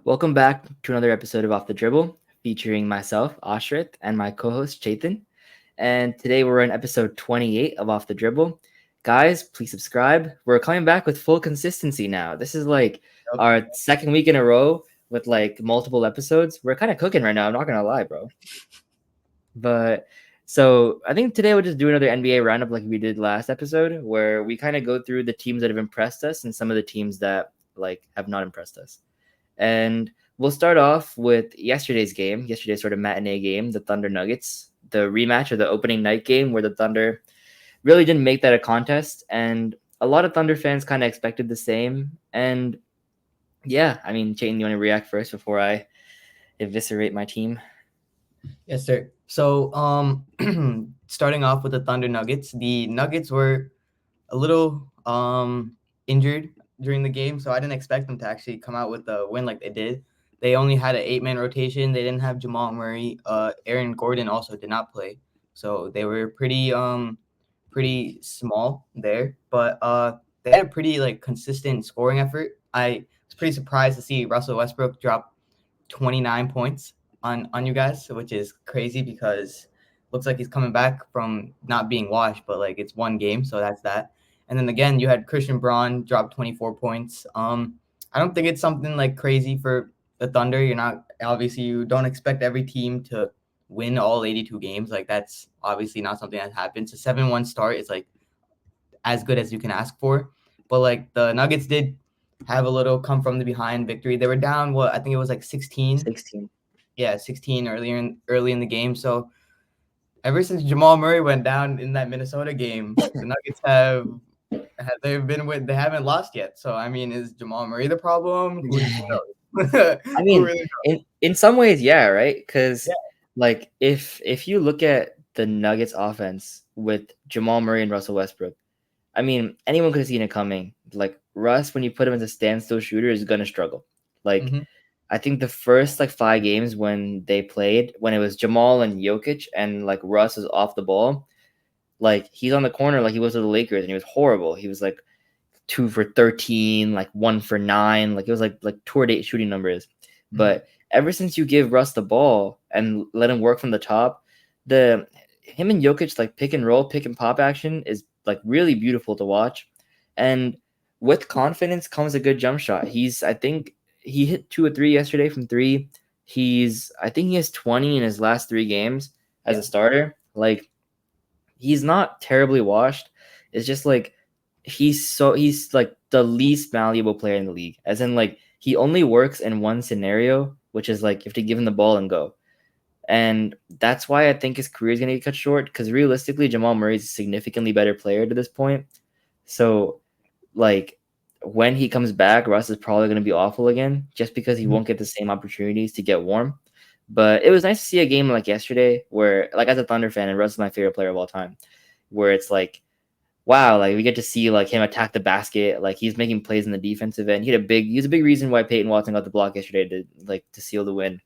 Welcome back to another episode of Off The Dribble, featuring myself, Aashrith, and my co-host, Chetan. And today we're in episode 28 of Off The Dribble. Guys, please subscribe. We're coming back with full consistency now. This is like Yep. our second week in a row with like multiple episodes. We're kind of cooking right now, I'm not going to lie, bro. But so I think today we'll just do another NBA roundup like we did last episode, where we kind of go through the teams that have impressed us and some of the teams that like have not impressed us. And we'll start off with yesterday's sort of matinee game, the Thunder Nuggets, the rematch of the opening night game where the Thunder really didn't make that a contest. And a lot of Thunder fans kind of expected the same. And yeah, I mean, Chetan, you want to react first before I eviscerate my team? Yes, sir. So, starting off with the Thunder Nuggets, the Nuggets were a little injured during the game, so I didn't expect them to actually come out with a win like they did. They only had an 8-man rotation. They didn't have Jamal Murray. Aaron Gordon also did not play, so they were pretty small there. But they had a pretty like consistent scoring effort. I was pretty surprised to see Russell Westbrook drop 29 points on you guys, which is crazy because looks like he's coming back from not being washed, but like it's one game, so that's that. And then again, you had Christian Braun drop 24 points. I don't think it's something like crazy for the Thunder. You don't expect every team to win all 82 games. Like that's obviously not something that happens. A 7-1 start is like as good as you can ask for. But like the Nuggets did have a little come from the behind victory. They were down I think it was like 16. 16. Yeah, 16 early in the game. So ever since Jamal Murray went down in that Minnesota game, the Nuggets they haven't lost yet. So I mean, is Jamal Murray the problem? Who knows? I mean, really in some ways, yeah, right? Because Yeah. like if you look at the Nuggets offense with Jamal Murray and Russell Westbrook, I mean, anyone could have seen it coming. Like Russ, when you put him as a standstill shooter, is gonna struggle. Like Mm-hmm. I think the first like 5 games when they played, when it was Jamal and Jokic and like Russ was off the ball, like he's on the corner like he was with the Lakers and he was horrible. He was like 2 for 13, like 1 for 9, like it was like tour date shooting numbers. Mm-hmm. But ever since you give Russ the ball and let him work from the top, him and Jokic like pick and roll, pick and pop action is like really beautiful to watch. And with confidence comes a good jump shot. I think he hit 2 or 3 yesterday from 3. I think he has 20 in his last 3 games as a starter. Like he's not terribly washed. It's just like he's like the least malleable player in the league. As in like he only works in one scenario, which is like you have to give him the ball and go. And that's why I think his career is going to get cut short, because realistically, Jamal Murray is a significantly better player to this point. So, like, when he comes back, Russ is probably going to be awful again, just because he won't get the same opportunities to get warm. But it was nice to see a game like yesterday where, like, as a Thunder fan, and Russ is my favorite player of all time, where it's like, wow, like we get to see like him attack the basket, like he's making plays in the defensive end. He's a big reason why Peyton Watson got the block yesterday to seal the win.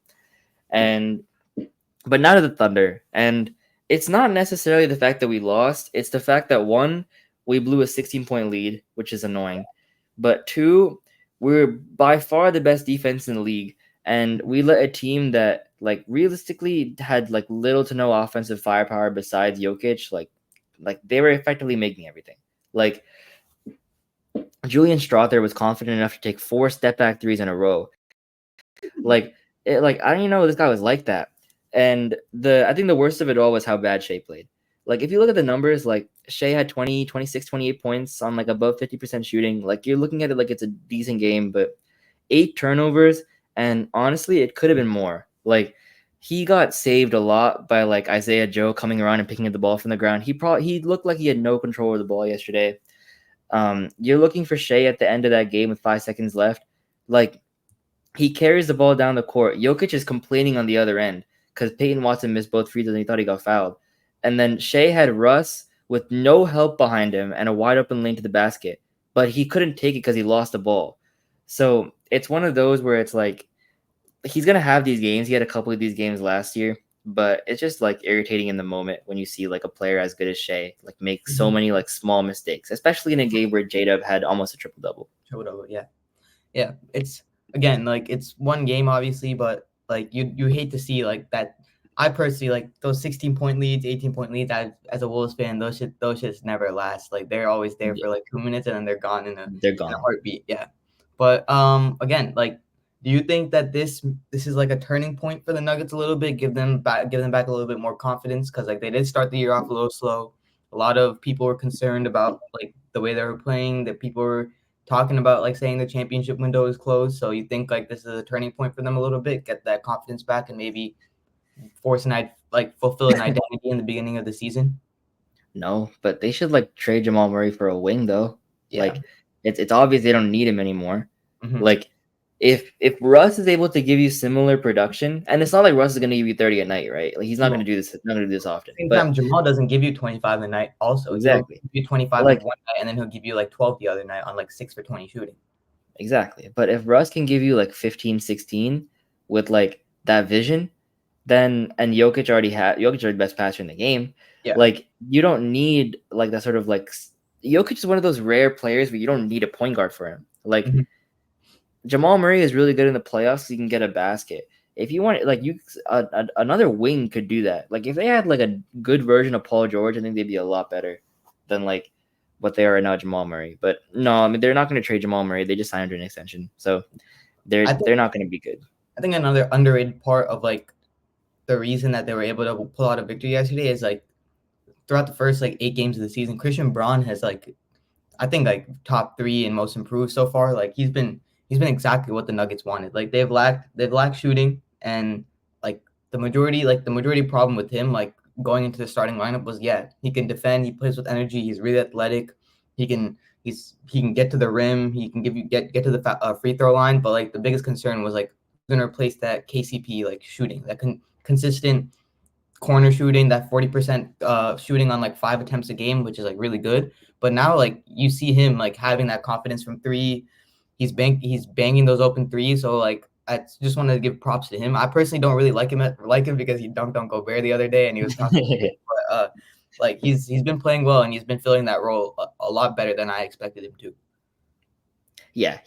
But now to the Thunder. And it's not necessarily the fact that we lost. It's the fact that 1, we blew a 16-point lead, which is annoying. But 2, we're by far the best defense in the league. And we let a team that like realistically had like little to no offensive firepower besides Jokic, like they were effectively making everything. Like Julian Strother was confident enough to take 4 step back threes in a row. Like I don't even know this guy was like that. And I think the worst of it all was how bad Shea played. Like if you look at the numbers, like Shea had 20, 26, 28 points on like above 50% shooting. Like you're looking at it like it's a decent game, but 8 turnovers, and honestly, it could have been more. Like he got saved a lot by like Isaiah Joe coming around and picking up the ball from the ground. He looked like he had no control of the ball yesterday. You're looking for Shea at the end of that game with 5 seconds left. Like he carries the ball down the court. Jokic is complaining on the other end because Peyton Watson missed both free throws and he thought he got fouled. And then Shea had Russ with no help behind him and a wide open lane to the basket, but he couldn't take it because he lost the ball. So it's one of those where it's like he's gonna have these games. He had a couple of these games last year, but it's just like irritating in the moment when you see like a player as good as Shea like make so many like small mistakes, especially in a game where J-Dub had almost a triple double. Yeah. It's again, like it's one game obviously, but like you hate to see like that. I personally like those 16-point leads, 18-point leads. As a Wolves fan, those shits never last. Like they're always there Yeah, for like 2 minutes and then they're gone they're in a gone. heartbeat. Yeah. But again, like do you think that this is like a turning point for the Nuggets a little bit, give them back a little bit more confidence, cuz like they did start the year off a little slow. A lot of people were concerned about like the way they were playing, that people were talking about like saying the championship window is closed. So you think like this is a turning point for them a little bit, get that confidence back and maybe fulfill an identity in the beginning of the season? No, but they should like trade Jamal Murray for a wing though. Yeah. Like it's obvious they don't need him anymore. Mm-hmm. Like if Russ is able to give you similar production, and it's not like Russ is gonna give you 30 a night, right? Like he's not No. gonna do this, not gonna do this often. Same time, But Jamal doesn't give you 25 a night. Also, he'll exactly. give you But 25 like one night, and then he'll give you like 12 the other night on like 6 for 20 shooting. exactly. But if Russ can give you like 15, 16 with like that vision, then and Jokic already the best passer in the game. Yeah. Like you don't need like that sort of like Jokic is one of those rare players where you don't need a point guard for him. Like Mhm. Jamal Murray is really good in the playoffs. So you can get a basket. If you want, like another wing could do that. Like if they had like a good version of Paul George, I think they'd be a lot better than like what they are right now, Jamal Murray. But no, I mean they're not going to trade Jamal Murray. They just signed under an extension, so I think they're not going to be good. I think another underrated part of like the reason that they were able to pull out a victory yesterday is like throughout the first like 8 games of the season, Christian Braun has like I think like top 3 in most improved so far. Like he's been exactly what the Nuggets wanted. Like they've lacked shooting, and like the majority problem with him like going into the starting lineup was he can defend, he plays with energy, he's really athletic, he can he can get to the rim, he can get to the free throw line, but like the biggest concern was like going to replace that KCP like shooting, that consistent corner shooting, that 40% shooting on like 5 attempts a game, which is like really good. But now like you see him like having that confidence from three. He's banging those open threes. So like I just wanted to give props to him. I personally don't really like him because he dunked on Gobert the other day and he was talking shit. But like he's been playing well and he's been filling that role a lot better than I expected him to. Yeah,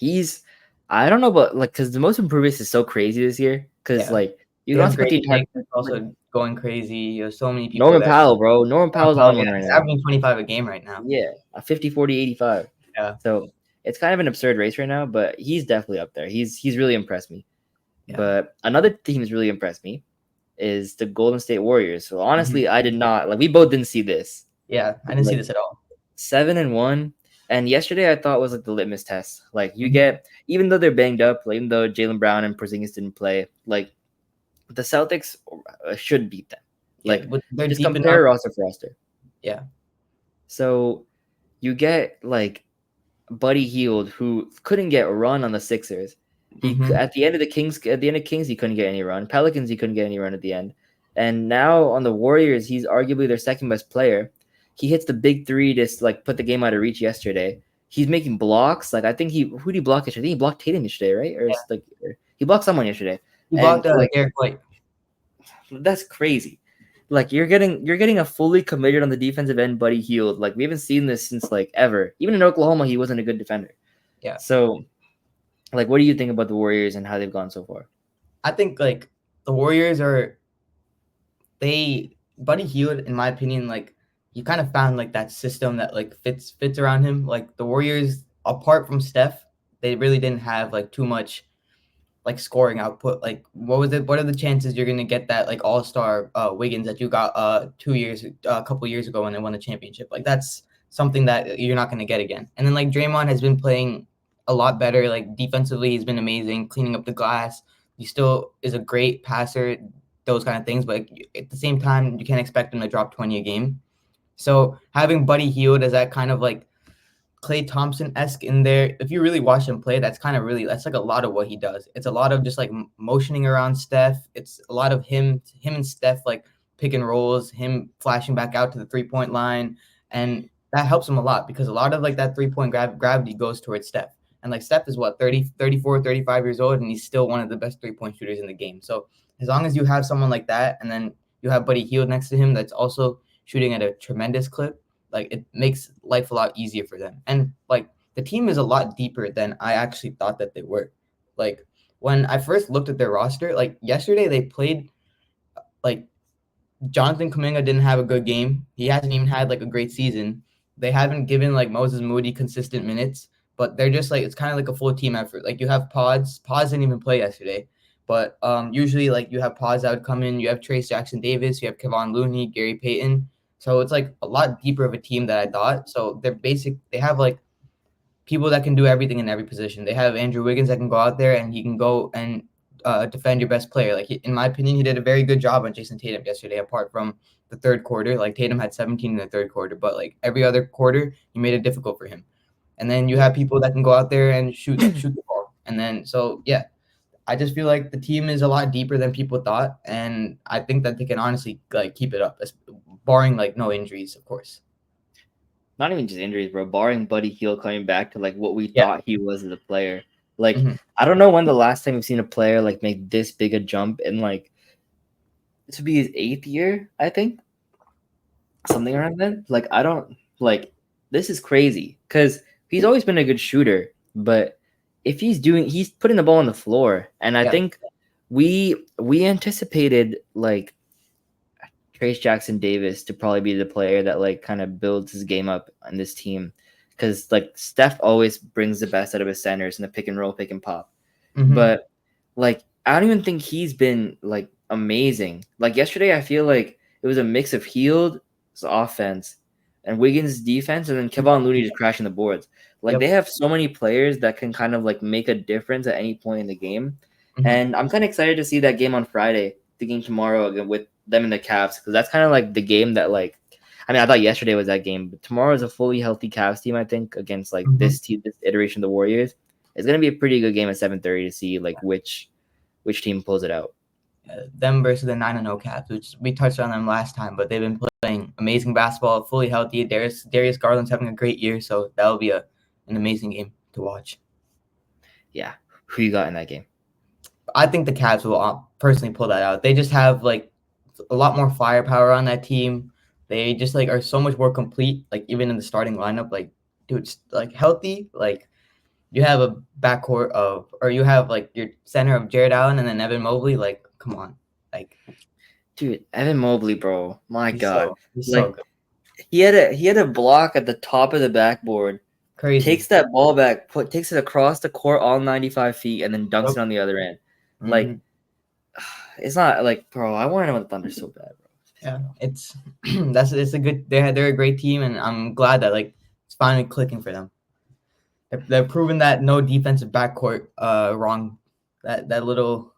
I don't know, but like because the most improved is so crazy this year. Because Yeah. like you They can have also put the Grady entire Dick that's also going crazy. There's so many people Norman there. Powell, bro. Norman Powell's on one right He's now. averaging 25 a game right now. Yeah, a 50, 40, 85. Yeah. So it's kind of an absurd race right now, but he's definitely up there. He's really impressed me. Yeah. But another team that's really impressed me is the Golden State Warriors. So honestly, Mm-hmm. I did not we both didn't see this. Yeah, I didn't see this at all. 7-1. And yesterday I thought was like the litmus test. Like you Mhm. get, even though they're banged up, like, even though Jaylen Brown and Porzingis didn't play, like the Celtics should beat them. Like They're just deep enough. compare roster for roster. Yeah. So you get like Buddy Hield, who couldn't get a run on the Sixers. Mm-hmm. At the end of Kings, he couldn't get any run. Pelicans, he couldn't get any run at the end. And now on the Warriors, he's arguably their second best player. He hits the big three to like put the game out of reach yesterday. He's making blocks. Like I think who did he block yesterday? I think he blocked Tatum yesterday, right? Or he blocked someone yesterday. He And blocked like Derek White. that's crazy. Like you're getting a fully committed on the defensive end Buddy Hield. Like we haven't seen this since like ever. Even in Oklahoma, he wasn't a good defender. Yeah. So like what do you think about the Warriors and how they've gone so far? I think like the Warriors Buddy Hield, in my opinion, like you kind of found like that system that like fits around him. Like the Warriors, apart from Steph, they really didn't have like too much like scoring output. Like what are the chances you're gonna get that like all-star Wiggins that you got a couple years ago when they won the championship? Like that's something that you're not gonna get again. And then like Draymond has been playing a lot better. Like defensively, he's been amazing, cleaning up the glass. He still is a great passer, those kind of things. But at the same time, you can't expect him to drop 20 a game. So having Buddy Hield as that kind of like Klay Thompson-esque in there, if you really watch him play, that's like a lot of what he does. It's a lot of just like motioning around Steph. It's a lot of him and Steph like pick and rolls, him flashing back out to the 3-point line. And that helps him a lot because a lot of like that 3-point gravity goes towards Steph. And like Steph is 34, 35 years old, and he's still one of the best 3-point shooters in the game. So as long as you have someone like that, and then you have Buddy Hield next to him that's also shooting at a tremendous clip, like it makes life a lot easier for them. And like the team is a lot deeper than I actually thought that they were. Like when I first looked at their roster, like yesterday they played like Jonathan Kuminga didn't have a good game. He hasn't even had like a great season. They haven't given like Moses Moody consistent minutes, but they're just like it's kind of like a full team effort. Like you have Pods. Pods didn't even play yesterday, but usually like you have Pods that would come in. You have Trace Jackson Davis. You have Kevon Looney, Gary Payton. So it's like a lot deeper of a team than I thought. So they're basic. They have like people that can do everything in every position. They have Andrew Wiggins that can go out there and he can go and defend your best player. Like in my opinion, he did a very good job on Jason Tatum yesterday. Apart from the third quarter, like Tatum had 17 in the third quarter, but like every other quarter, he made it difficult for him. And then you have people that can go out there and shoot the ball. And then so yeah, I just feel like the team is a lot deeper than people thought, and I think that they can honestly like keep it up, barring like no injuries, of course. Not even just injuries, bro. Barring Buddy Hield coming back to like what we Yeah. thought he was as a player. Like Mhm. I don't know when the last time we've seen a player like make this big a jump in like this would be his 8th year, I think. Something around then. Like I don't like this is crazy because he's always been a good shooter, but if he's putting the ball on the floor, and I Yeah. think we anticipated like Trace Jackson Davis to probably be the player that like kind of builds his game up on this team because like Steph always brings the best out of his centers in the pick and roll, pick and pop. Mhm. But like I don't even think he's been like amazing. Like yesterday, I feel like it was a mix of Hield's offense and Wiggins' defense, and then Kevon Looney just crashing the boards. Like they Yep. have so many players that can kind of like make a difference at any point in the game. Mhm. And I'm kind of excited to see that game on Friday, the game tomorrow again with them and the Cavs, because that's kind of like the game that like. I mean, I thought yesterday was that game, but tomorrow is a fully healthy Cavs team. I think against like Mhm. this team, this iteration of the Warriors. It's gonna be a pretty good game at 7:30 to see like which team pulls it out. Them versus the 9-0 Caps, which we touched on them last time, but they've been playing amazing basketball, fully healthy. Darius Garland's having a great year, so that'll be an amazing game to watch. Yeah, who you got in that game? I think the Cavs will personally pull that out. They just have like a lot more firepower on that team. They just like are so much more complete. Like even in the starting lineup, like dude, like healthy. Like you have a backcourt of, or you have like your center of Jared Allen and then Evan Mobley. Like come on, like Dude, Evan Mobley, bro. My God, he's so like good. he had a block at the top of the backboard. Crazy. Takes that ball back, takes it across the court all 95 feet, and then dunks Yep. it on the other end. Mm-hmm. Like, it's not like, bro. I want him on the Thunder so bad, bro. Yeah, it's it's a good. They're a great team, and I'm glad that like it's finally clicking for them. They're proving that no defensive backcourt wrong. That little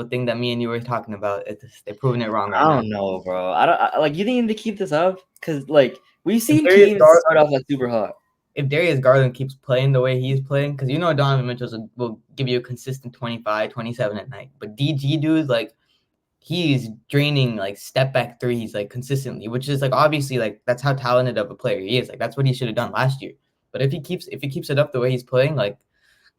thing that me and you were talking about. They're proving it wrong right I now. don't know, bro. Like. You think you need to keep this up? Cause like we've If seen Darius, teams Gar- start off like super hot. if Darius Garland keeps playing the way he's playing, because you know Donovan Mitchell will give you a consistent 25, 27 at night. But DG dude, like he's draining like step back threes like consistently, which is like obviously like that's how talented of a player he is. Like that's what he should have done last year. But if he keeps it up the way he's playing, like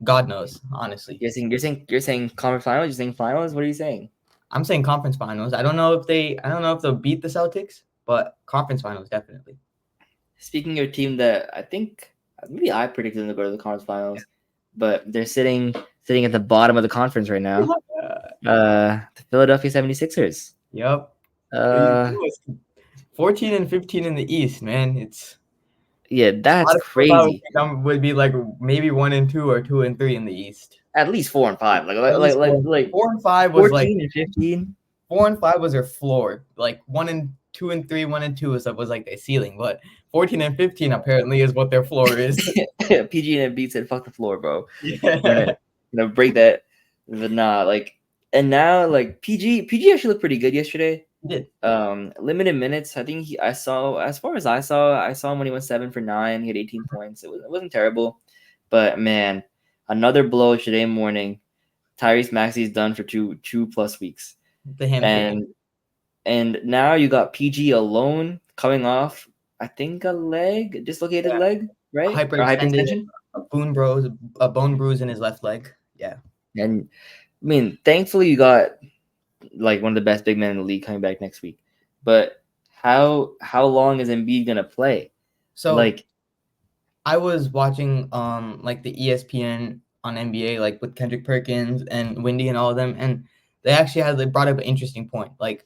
God knows, honestly. You're saying conference finals. You're saying finals. What are you saying? I'm saying conference finals. I don't know if they'll beat the Celtics, but conference finals definitely. Speaking of a team that I think maybe I predicted them to go to the conference finals, but they're sitting at the bottom of the conference right now. The Philadelphia 76ers. Yep. Uh, 14 and 15 in the East, man. It's yeah, a that's lot of people thought crazy. would be like maybe 1 and 2 or 2 and 3 in the East. At least 4 and 5. At least Like 4 and 5 was like 14 and 15. 4 and 5 was their floor. Like 1 and 2 and 3, 1 and 2 was like their ceiling. But 14 and 15 apparently is what their floor is. PG and Embiid said, "Fuck the floor, bro. Yeah. We're gonna break that." But nah, like, and now like PG actually looked pretty good yesterday. He did. Limited minutes. I think I saw, as far as I saw him when he went 7 for 9. He had 18 points. It wasn't terrible, but man, another blow today morning. Tyrese Maxey's done for two plus weeks, The hamstring. and now you got PG alone coming off, I think a dislocated leg, right? Or Hyperextended hyperextension. a bone bruise in his left leg. Yeah. And I mean, thankfully you got like one of the best big men in the league coming back next week. But how long is Embiid gonna play? So Like, I was watching like the ESPN on NBA, like with Kendrick Perkins and Windy and all of them, and they brought up an interesting point. Like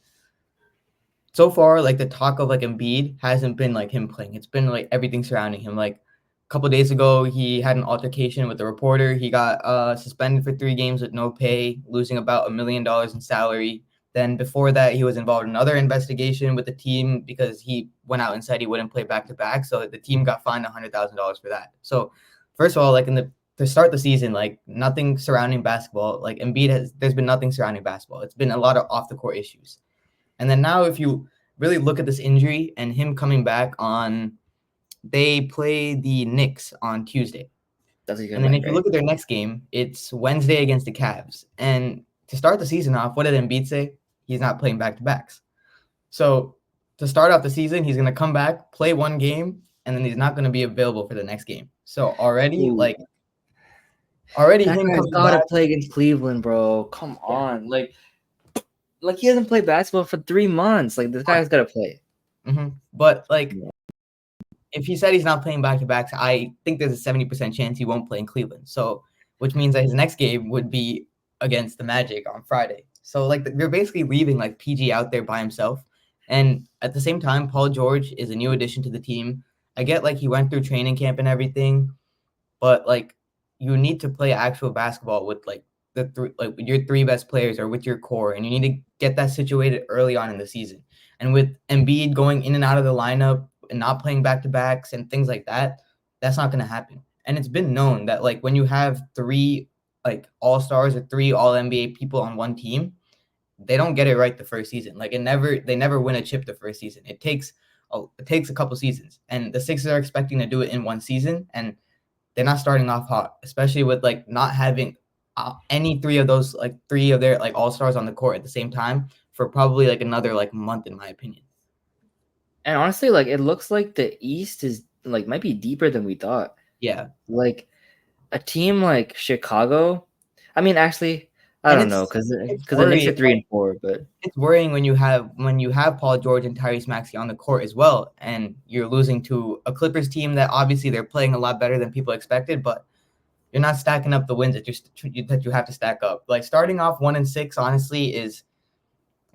so far, like the talk of like Embiid hasn't been like him playing. It's been like everything surrounding him. Like a couple days ago, he had an altercation with a reporter. He got suspended for 3 games with no pay, losing about $1 million in salary. Then before that, he was involved in another investigation with the team because he went out and said he wouldn't play back to back. So the team got fined $100,000 for that. So first of all, like to start the season, like nothing surrounding basketball. Like there's been nothing surrounding basketball. It's been a lot of off the court issues. And then now, if you really look at this injury and him coming back they play the Knicks on Tuesday. And then if you look at their next game, it's Wednesday against the Cavs. And to start the season off, what did Embiid say? He's not playing back-to-backs. So to start off the season, he's going to come back, play 1 game, and then he's not going to be available for the next game. So already that him guy's coming gotta back. play against Cleveland, bro. Come on. Like he hasn't played basketball for 3 months. Like this guy's gotta play. But like if he said he's not playing back-to-backs, I think there's a 70% chance he won't play in Cleveland. So, which means that his next game would be against the Magic on Friday. So, like, they're basically leaving, like, PG out there by himself. And at the same time, Paul George is a new addition to the team. I get, like, he went through training camp and everything, but, like, you need to play actual basketball with, like, your 3 best players or with your core, and you need to get that situated early on in the season. And with Embiid going in and out of the lineup, and not playing back-to-backs and things like that, that's not going to happen. And it's been known that like when you have 3 like all-stars or 3 all-NBA people on one team, they don't get it right the first season. Like they never win a chip the first season. It takes a couple seasons, and the Sixers are expecting to do it in 1 season, and they're not starting off hot, especially with like not having any 3 of those like 3 of their like all-stars on the court at the same time for probably like another like month, in my opinion. And honestly, like it looks like the East is like might be deeper than we thought. Yeah. Like a team like Chicago. I mean, actually, I don't know because the Knicks are 3 and 4, but it's worrying when you have Paul George and Tyrese Maxey on the court as well, and you're losing to a Clippers team that obviously they're playing a lot better than people expected, but you're not stacking up the wins that you have to stack up. Like starting off 1-6, honestly,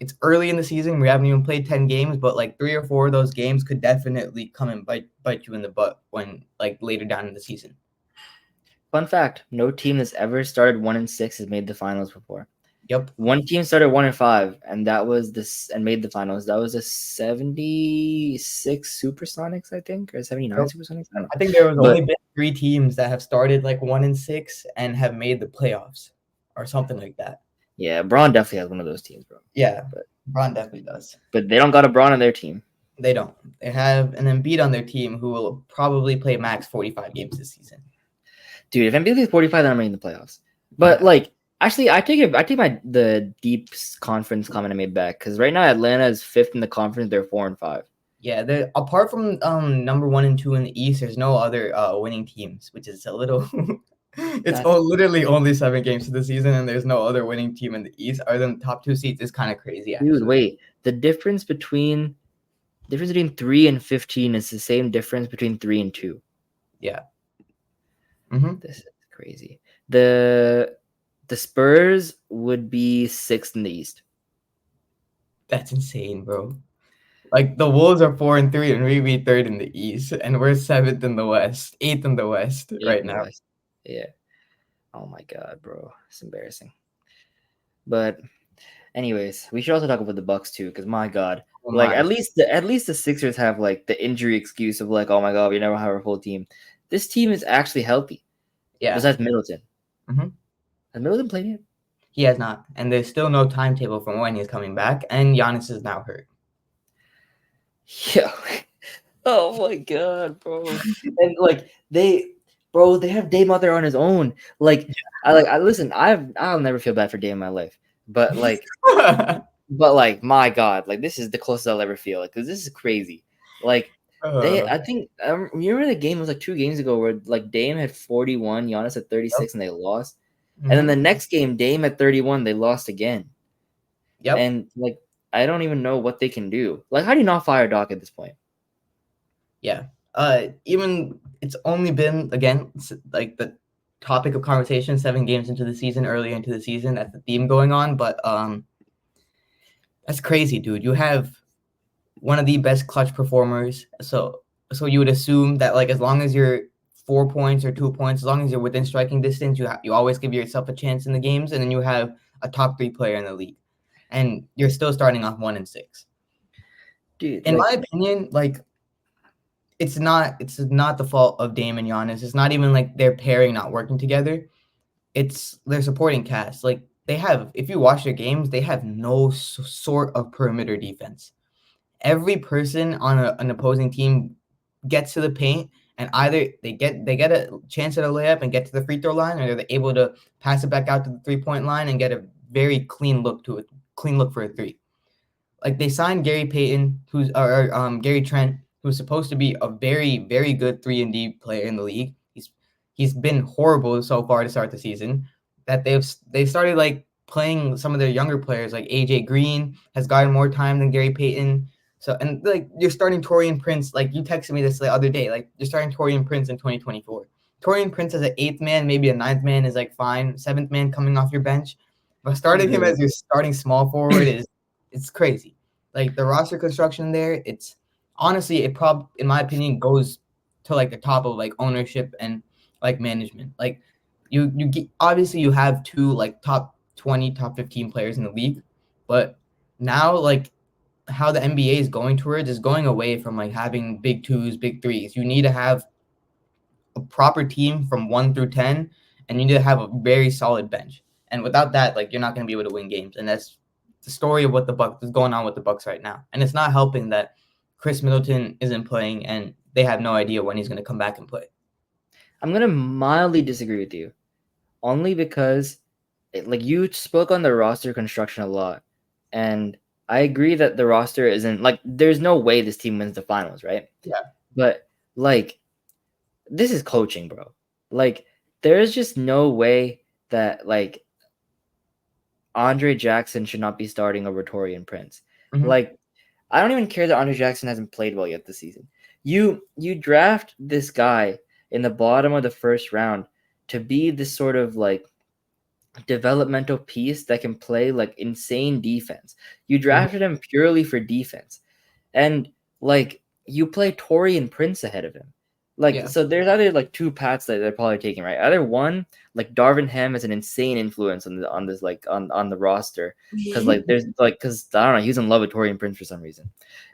it's early in the season. We haven't even played 10 games, but like 3 or 4 of those games could definitely come and bite you in the butt when like later down in the season. Fun fact: no team that's ever started 1-6 has made the finals before. Yep. One team started 1-5, and that was and made the finals. That was the 76 Supersonics, I think, or 79 Supersonics. I think there was only been 3 teams that have started like 1-6 and have made the playoffs or something like that. Yeah, Braun definitely has one of those teams, bro. Yeah, but Braun definitely does. But they don't got a Braun on their team. They don't. They have an Embiid on their team who will probably play max 45 games this season. Dude, if Embiid plays 45, then I'm making the playoffs. But like, actually, I take the deep conference comment I made back because right now Atlanta is 5th in the conference. They're 4 and 5. Yeah, apart from number 1 and 2 in the East, there's no other winning teams, which is a little. Literally only 7 games to the season, and there's no other winning team in the East other than the top 2 seeds. Is kind of crazy. Actually. Dude, wait. The difference between 3 and 15 is the same difference between 3 and 2. Yeah. This is crazy. The Spurs would be 6th in the East. That's insane, bro. Like the Wolves are 4 and 3, and we be 3rd in the East, and we're 7th in the West, 8th in the West right now. Yeah. Oh my God, bro, it's embarrassing. But, anyways, we should also talk about the Bucks too, because my God, at least the Sixers have like the injury excuse of like, oh my God, we never have a full team. This team is actually healthy. Yeah. Besides Middleton. Has Middleton played yet? He has not, and there's still no timetable for when he's coming back. And Giannis is now hurt. Yeah. Oh my God, bro. And like they have Dame out there on his own. Like I listen. I'll never feel bad for Dame in my life, but like, my God, like this is the closest I'll ever feel. Like, because this is crazy. Like I think remember the game was like 2 games ago where like Dame had 41, Giannis had 36, and they lost. And then the next game, Dame had 31, they lost again. Yep. And like I don't even know what they can do. Like, how do you not fire Doc at this point? Yeah. Even it's only been again like topic of conversation 7 games into the season, earlier into the season. That's the theme going on, but that's crazy, dude. You have one of the best clutch performers. So you would assume that like as long as you're 4 points or 2 points, as long as you're within striking distance, you always give yourself a chance in the games, and then you have a top 3 player in the league, and you're still starting off 1-6. Dude, In like, my opinion, like it's not the fault of Dame and Giannis. It's not even like their pairing not working together. It's their supporting cast. Like they have, if you watch their games, they have no sort of perimeter defense. Every person on an opposing team gets to the paint, and either they get a chance at a layup and get to the free throw line, or they're able to pass it back out to the 3-point line and get a very clean look for a three. Like they signed Gary Payton, Gary Trent, who's supposed to be a very, very good 3-and-D player in the league. He's been horrible so far to start the season. That they've started like playing some of their younger players, like AJ Green has gotten more time than Gary Payton. So, and like you're starting Taurean Prince, like you texted me this the other day, like you're starting Taurean Prince in 2024. Taurean Prince as an 8th man, maybe a 9th man is like fine. 7th man coming off your bench, but starting him as your starting small forward it's crazy. Like the roster construction there, it's honestly in my opinion goes to like the top of like ownership and like management. Like you obviously you have 2 like top 20, top 15 players in the league, but now like how the NBA is going towards is going away from like having big 2s, big 3s. You need to have a proper team from 1 through 10, and you need to have a very solid bench. And without that, like you're not going to be able to win games. And that's the story of what the Bucks is going on with the Bucks right now. And it's not helping that Chris Middleton isn't playing, and they have no idea when he's going to come back and play. I'm gonna mildly disagree with you, only because, like, you spoke on the roster construction a lot, and I agree that the roster isn't like there's no way this team wins the finals, right? Yeah. But like, this is coaching, bro. Like, there's just no way that like Andre Jackson should not be starting over Taurean Prince. Mm-hmm. Like, I don't even care that Andre Jackson hasn't played well yet this season. You draft this guy in the bottom of the first round to be this sort of like developmental piece that can play like insane defense. You drafted him purely for defense. And like you play Taurean Prince ahead of him. Like, so there's either like 2 paths that they're probably taking, right? Either one, like Darvin Ham is an insane influence on this like on the roster because like there's like because I don't know, he's in love with Taurean Prince for some reason,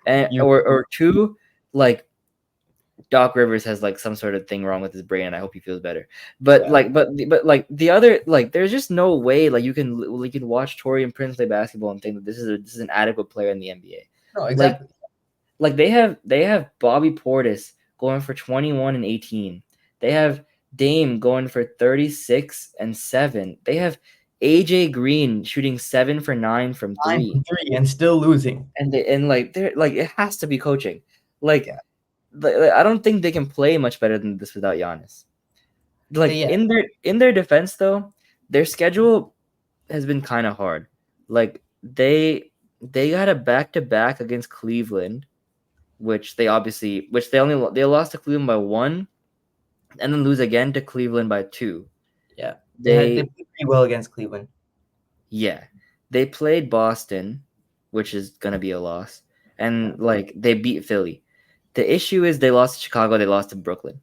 and or 2, like Doc Rivers has like some sort of thing wrong with his brain, and I hope he feels better. But like the other, like there's just no way like you can watch Taurean Prince play basketball and think that this is an adequate player in the NBA. No, exactly. Like they have Bobby Portis going for 21 and 18. They have Dame going for 36 and 7. They have AJ Green shooting 7 for 9 from 3 and still losing. And they're like it has to be coaching. Like I don't think they can play much better than this without Giannis. Like in their defense though, their schedule has been kind of hard. Like they got a back-to-back against Cleveland, which they lost to Cleveland by 1 and then lose again to Cleveland by 2. Yeah. They played pretty well against Cleveland. Yeah. They played Boston, which is going to be a loss, and like they beat Philly. The issue is they lost to Chicago, they lost to Brooklyn.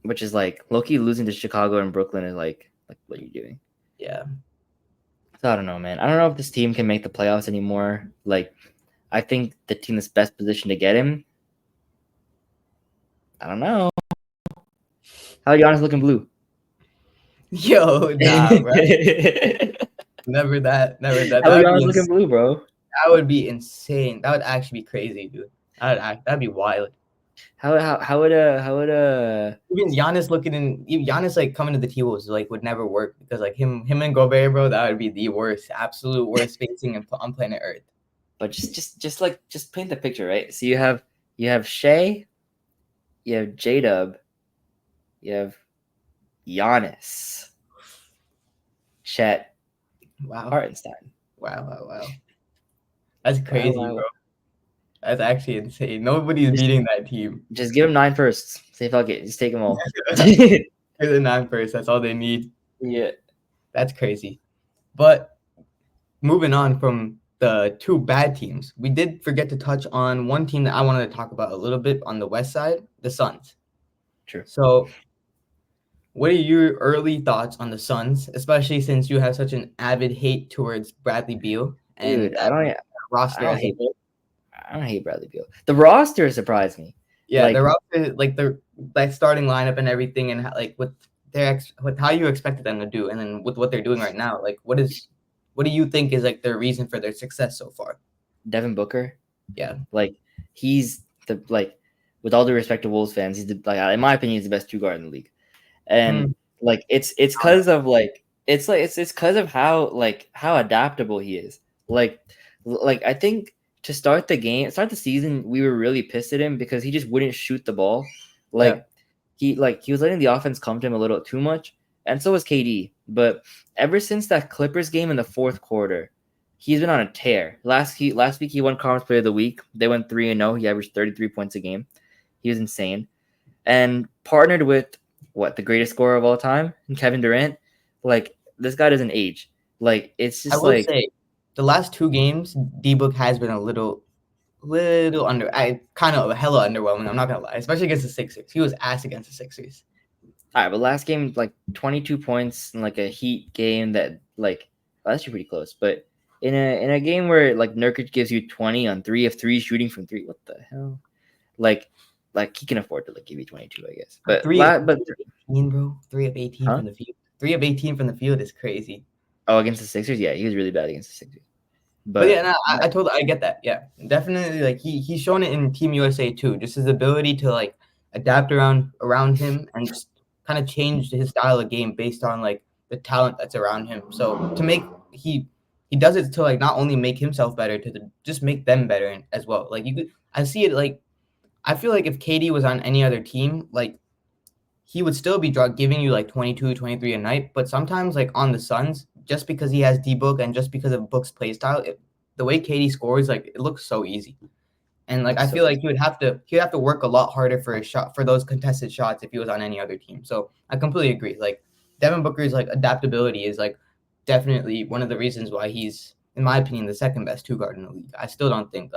Which is like low-key losing to Chicago and Brooklyn is like what are you doing? Yeah. So I don't know, man. I don't know if this team can make the playoffs anymore. Like I think the team that's best positioned to get him. I don't know. How Giannis looking blue? Yo, nah, bro. Never that. How Giannis looking blue, bro? That would be insane. That would actually be crazy, dude. That'd be wild. How would even Giannis like coming to the T-Wolves like would never work because like him and Gobert, bro, that would be the worst, absolute worst spacing on planet Earth. But just paint the picture, right? So you have Shea, you have J-Dub, you have Giannis, Chet, Hartenstein. Wow. That's crazy, bro. That's actually insane. Nobody's beating that team. Just give him 9 firsts. Say fuck it. Just take them all. They're the 9 first. That's all they need. Yeah. That's crazy. But moving on from the 2 bad teams, we did forget to touch on one team that I wanted to talk about a little bit on the West side, the Suns. True. So, what are your early thoughts on the Suns, especially since you have such an avid hate towards Bradley Beal and Dude, I roster don't as a hate whole? I don't hate Bradley Beal. The roster surprised me. Yeah, the roster, like the starting lineup and everything, and with how you expected them to do, and then with what they're doing right now, like what do you think is like their reason for their success so far? Devin Booker. Yeah, like he's the with all due respect to Wolves fans, he's in my opinion, he's the best 2 guard in the league, and it's because of it's because of how adaptable he is. Like I think to start the season, we were really pissed at him because he just wouldn't shoot the ball. He was letting the offense come to him a little too much, and so was KD. But ever since that Clippers game in the 4th quarter, he's been on a tear. Last week he won Conference Player of the Week. They went 3-0. He averaged 33 points a game. He was insane, and partnered with the greatest scorer of all time, Kevin Durant. This guy doesn't age. It's just I will say the last 2 games, D-Book has been a little under. Kind of hella underwhelming. I'm not gonna lie, especially against the Sixers. He was ass against the Sixers. All right, but last game 22 points in a Heat game that that's actually pretty close. But in a game where Nurkic gives you 20 on 3 of 3 shooting from 3, what the hell? He can afford to give you 22, I guess. But 3 of 18, bro. 3 of 18 from the field. 3 of 18 from the field is crazy. Oh, against the Sixers, yeah, he was really bad against the Sixers. But yeah, no, I get that. Yeah, definitely. He's shown it in Team USA too. Just his ability to adapt around him and just kind of change his style of game based on the talent that's around him. So he does it to not only make himself better, to just make them better as well. I see it I feel like if KD was on any other team, he would still be giving you 22, 23 a night. But sometimes on the Suns, just because he has D-Book and just because of Book's play style, the way KD scores, it looks so easy. And I feel like he would have to work a lot harder for those contested shots if he was on any other team. So I completely agree. Devin Booker's adaptability is definitely one of the reasons why he's, in my opinion, the second best 2 guard in the league. I still don't think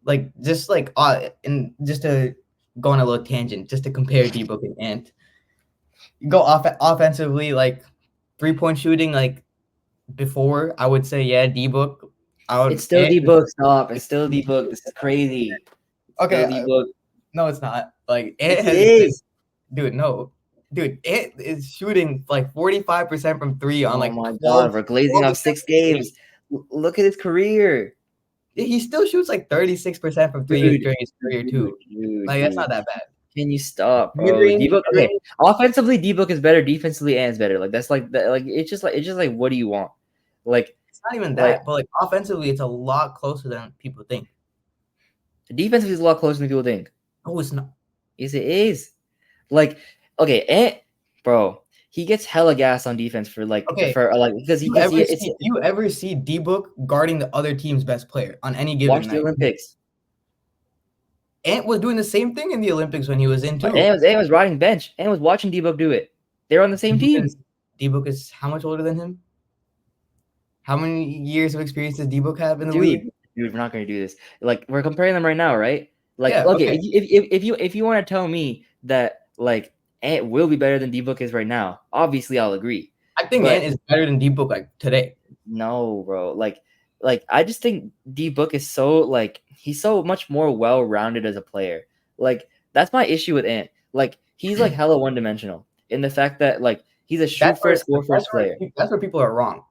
and just to go on a little tangent, just to compare D-Book and Ant. You go offensively, 3-point shooting, before, I would say, yeah, D-Book. It's still D-Book. Stop. It's still D-Book. This is crazy. Okay. D-Book. No, it's not. It is. Dude, no. Dude, Ant is shooting 45% from 3 on Oh my God, we're glazing off 6 games. Look at his career. He still shoots 36% from 3 during his career too. That's not that bad. Can you stop, bro? D-Book. Okay, offensively, D-Book is better. Defensively, Ant's better. That's it's just what do you want? It's not even that, but offensively, it's a lot closer than people think. Defensively is a lot closer than people think. No, it's not. Yes, it is. Okay, Ant, bro, he gets hella gas on defense because you ever see D-Book guarding the other team's best player on any given night? Watch the Olympics. Ant was doing the same thing in the Olympics when he was in too. Ant was riding bench. Ant was watching D-Book do it. They're on the same team. D-Book is how much older than him? How many years of experience does D-Book have in the league? Dude, we're not going to do this. We're comparing them right now, right? If you want to tell me that Ant will be better than D-Book is right now, obviously I'll agree. I think Ant is better than D-Book today. No, bro. I just think D-Book is so he's so much more well-rounded as a player. That's my issue with Ant. He's hella one-dimensional in the fact that he's a shoot first, score first player. That's where people are wrong.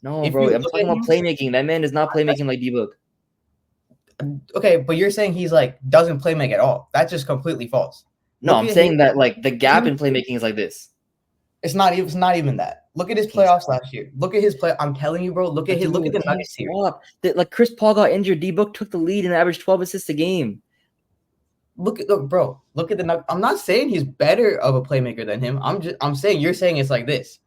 No, bro. I'm talking about playmaking. That man is not playmaking like D-Book. Okay, but you're saying he's doesn't play make at all. That's just completely false. No, I'm saying that the gap in playmaking is like this. It's not even that. Look at his playoffs last year. Look at his play. I'm telling you, bro. Look at the Nuggets here. Chris Paul got injured. D-Book took the lead and averaged 12 assists a game. Look, bro. Look at the Nuggets. I'm not saying he's better of a playmaker than him. I'm saying you're saying it's like this.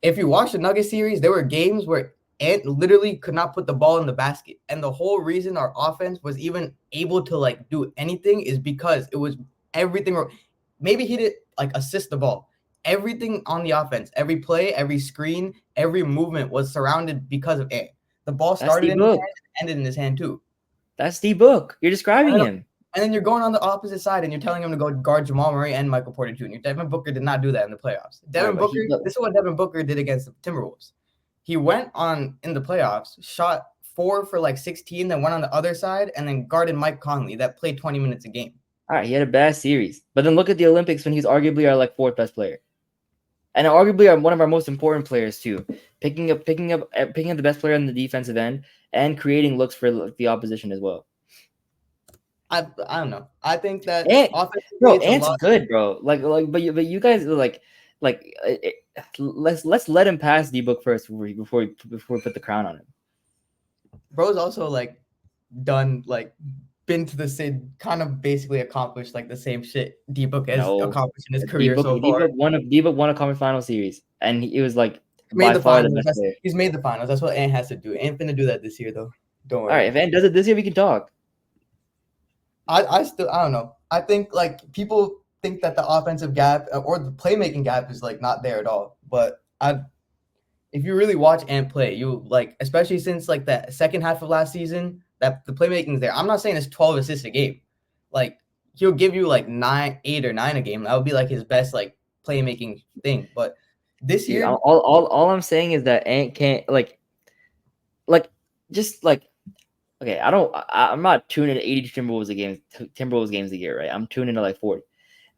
If you watch the Nuggets series, there were games where Ant literally could not put the ball in the basket. And the whole reason our offense was even able to do anything is because it was everything. Maybe he didn't assist the ball. everything on the offense, every play, every screen, every movement was surrounded because of Ant. The ball That's started D in his Book. hand and ended in his hand too. That's D Book. You're describing And then, him. and then you're going on the opposite side and you're telling him to go guard Jamal Murray and Michael Porter Jr. Devin Booker did not do that in the playoffs. This is what Devin Booker did against the Timberwolves. He went on in the playoffs, shot 4 for like 16, then went on the other side and then guarded Mike Conley that played 20 minutes a game. All right, he had a bad series. But then look at the Olympics when he's arguably our like fourth best player. And arguably one of our most important players too. Picking up the best player on the defensive end and creating looks for the opposition as well. I don't know. I think that Ant's good, bro. But you guys let's let him pass D Book first before we put the crown on him. Bro's also like done like been to the same kind of basically accomplished like the same shit D Book has accomplished in his career so far. D Book won a conference final series, and he was like made the finals. He's made the finals. That's what Ant has to do. Ant finna do that this year though. Don't worry. All right, if Ant does it this year, we can talk. I don't know. I think like people think that the offensive gap or the playmaking gap is like not there at all. But if you really watch Ant play, you like, especially since like the second half of last season, that the playmaking is there. I'm not saying it's 12 assists a game. Like he'll give you like 8 or 9 a game. That would be like his best like playmaking thing. But this year, all I'm saying is that Ant can't okay, I'm not tuning to 80 Timberwolves games a year, right? I'm tuning to like 40.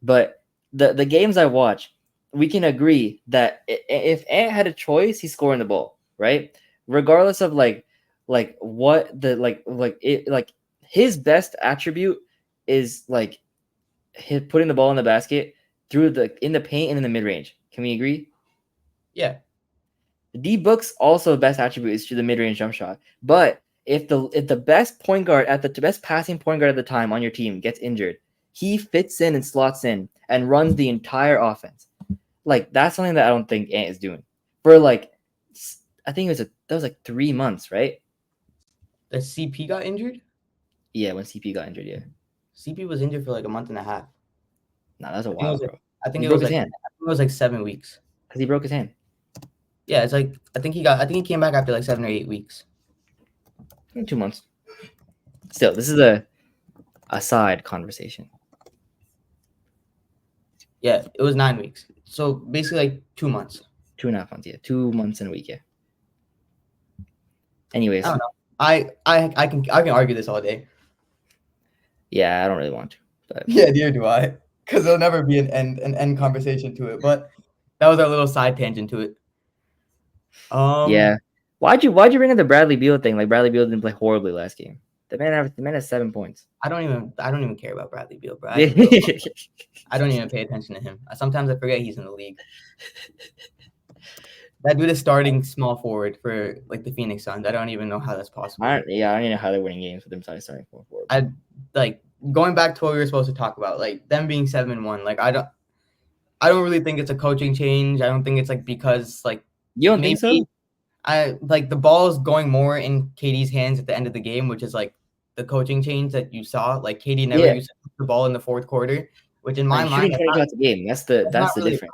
But the games I watch, we can agree that if Ant had a choice, he's scoring the ball, right? Regardless of what his best attribute is like putting the ball in the basket in the paint and in the mid range. Can we agree? Yeah. D Book's also best attribute is to the mid range jump shot, but if the best point guard the best passing point guard at the time on your team gets injured, he fits in and slots in and runs the entire offense. Like that's something that I don't think Ant is doing. For like, I think that was like 3 months, right? That CP got injured? Yeah, when CP got injured, yeah. CP was injured for like a month and a half. No, that's a while, bro. I think it was like 7 weeks. Because he broke his hand. Yeah, it's like I think he came back after like 7 or 8 weeks. 2 months. Still, this is a side conversation. Yeah, it was 9 weeks. So basically like 2 months. 2.5 months, yeah. 2 months and a week, yeah. Anyways. I don't know. I can argue this all day. Yeah, I don't really want to. But yeah, neither do I. Because there'll never be an end conversation to it. But that was our little side tangent to it. Yeah. Why'd you bring up the Bradley Beal thing? Like Bradley Beal didn't play horribly last game. The man has 7 points. I don't even care about Bradley Beal, bro. I don't even pay attention to him. Sometimes I forget he's in the league. That dude is starting small forward for like the Phoenix Suns. I don't even know how that's possible. I don't even know how they're winning games with them starting small forward. I like going back to what we were supposed to talk about, like them being 7-1. Like I don't really think it's a coaching change. I don't think it's like because like you don't think so. I like the ball is going more in KD's hands at the end of the game, which is like the coaching change that you saw. Like KD never used to put the ball in the fourth quarter, which in my mind, that's the game. That's the difference.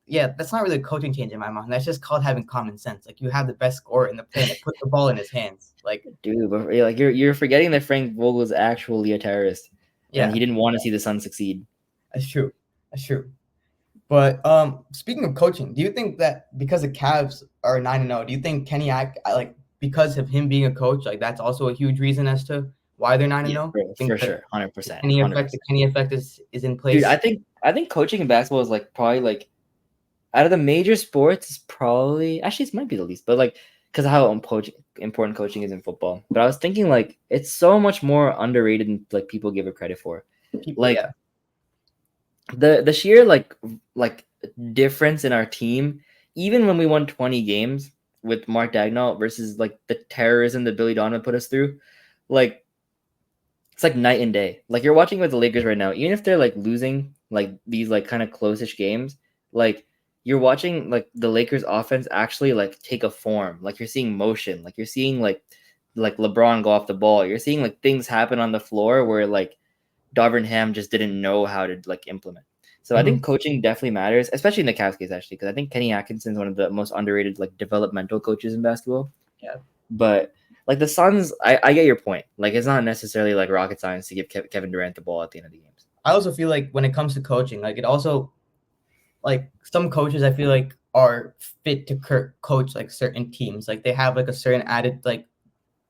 Yeah, that's not really a coaching change in my mind. That's just called having common sense. Like you have the best scorer in the planet, put the ball in his hands. Like, dude, but like you're forgetting that Frank Vogel's actually a terrorist. Yeah, and he didn't want to see the Suns succeed. That's true. But speaking of coaching, do you think that because the Cavs are 9-0, do you think Kenny like because of him being a coach, like that's also a huge reason as to why they're 9-0? For sure, 100%. The Kenny effect is in place. Dude, I think coaching in basketball is like probably like out of the major sports is probably actually it might be the least, but like because of how important coaching is in football. But I was thinking like it's so much more underrated than like people give it credit for. The sheer like difference in our team, even when we won 20 games with Mark Daigneault versus like the terrorism that Billy Donovan put us through, like it's like night and day. Like you're watching with the Lakers right now, even if they're like losing like these like kind of close-ish games, like you're watching like the Lakers offense actually like take a form. Like you're seeing motion, like you're seeing like LeBron go off the ball. You're seeing like things happen on the floor where like Darvin Ham just didn't know how to like implement. So I think coaching definitely matters, especially in the Cavs case, actually, because I think Kenny Atkinson's one of the most underrated like developmental coaches in basketball. Yeah. But like the Suns, I get your point. Like it's not necessarily like rocket science to give Kevin Durant the ball at the end of the games. I also feel like when it comes to coaching, like it also, like some coaches I feel like are fit to coach like certain teams. Like they have like a certain added, like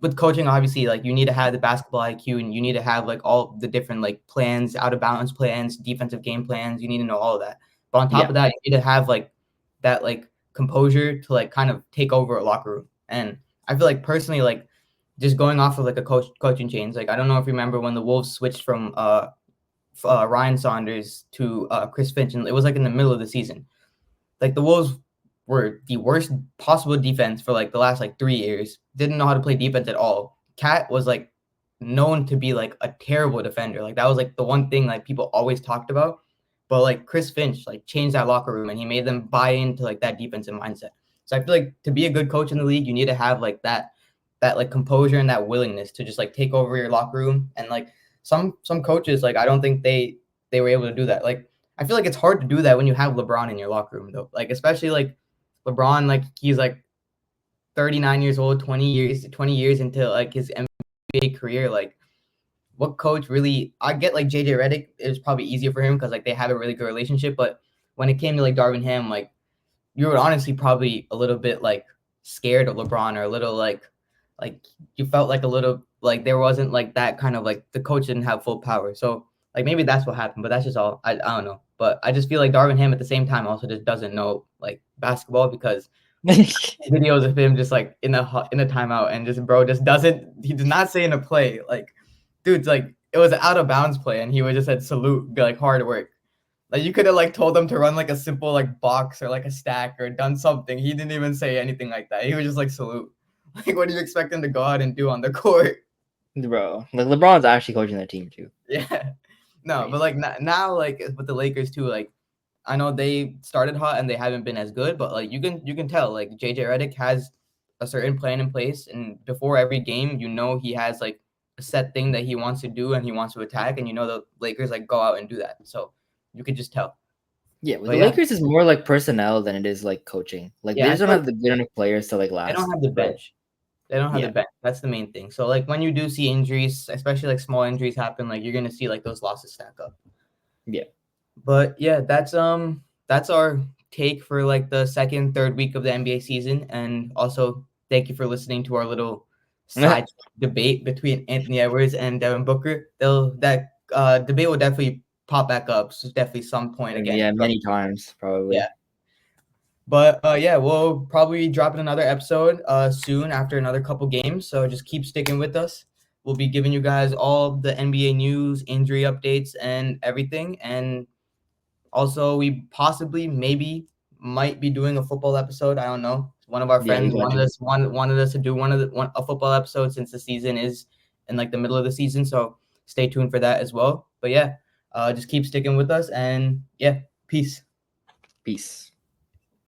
with coaching, obviously, like you need to have the basketball IQ and you need to have like all the different like plans, out of balance plans, defensive game plans. You need to know all of that. But on top of that, you need to have like that like composure to like kind of take over a locker room. And I feel like personally, like just going off of like a coaching chains, like I don't know if you remember when the Wolves switched from Ryan Saunders to Chris Finch, and it was like in the middle of the season. Like the Wolves were the worst possible defense for like the last like 3 years. Didn't know how to play defense at all. Cat was like known to be like a terrible defender. Like that was like the one thing like people always talked about. But like Chris Finch like changed that locker room and he made them buy into like that defensive mindset. So I feel like to be a good coach in the league, you need to have like that like composure and that willingness to just like take over your locker room. And like some coaches, like I don't think they were able to do that. Like I feel like it's hard to do that when you have LeBron in your locker room though. Like especially like LeBron, like he's like 39 years old, 20 years into like his NBA career. Like what coach really, I get like JJ Redick, it was probably easier for him because like they have a really good relationship. But when it came to like Darvin Ham, like you were honestly probably a little bit like scared of LeBron, or a little like you felt like a little like there wasn't like that kind of like the coach didn't have full power. So like maybe that's what happened, but that's just all. I don't know. But I just feel like Darvin Ham at the same time also just doesn't know like basketball, because videos of him just like in a timeout and just bro just doesn't, he did not say in a play like, dude's like it was an out of bounds play and he would just said salute, be like hard work. Like you could have like told them to run like a simple like box or like a stack or done something. He didn't even say anything like that. He was just like salute. Like what do you expect him to go out and do on the court? Bro, like LeBron's actually coaching that team too. Yeah. No, but like now like with the Lakers too, like I know they started hot and they haven't been as good, but like you can tell like JJ Redick has a certain plan in place, and before every game, you know he has like a set thing that he wants to do and he wants to attack, and you know the Lakers like go out and do that. So you could just tell. Yeah, with But the yeah, Lakers is more like personnel than it is like coaching. Like they yeah, I just don't feel have like the good enough players to like they last. don't have the bench. They don't have the Yeah. bench. That's the main thing. So like when you do see injuries, especially like small injuries happen, like you're gonna see like those losses stack up. Yeah. But yeah, that's our take for like the second, third week of the NBA season. And also thank you for listening to our little side debate between Anthony Edwards and Devin Booker. That debate will definitely pop back up. So definitely some point again. Yeah, many times probably. Yeah. But yeah, we'll probably drop another episode soon after another couple games. So just keep sticking with us. We'll be giving you guys all the NBA news, injury updates, and everything. And also, we possibly maybe might be doing a football episode. I don't know. One of our friends wanted us to do a football episode since the season is in like the middle of the season. So stay tuned for that as well. But yeah, just keep sticking with us, and yeah, peace. Peace.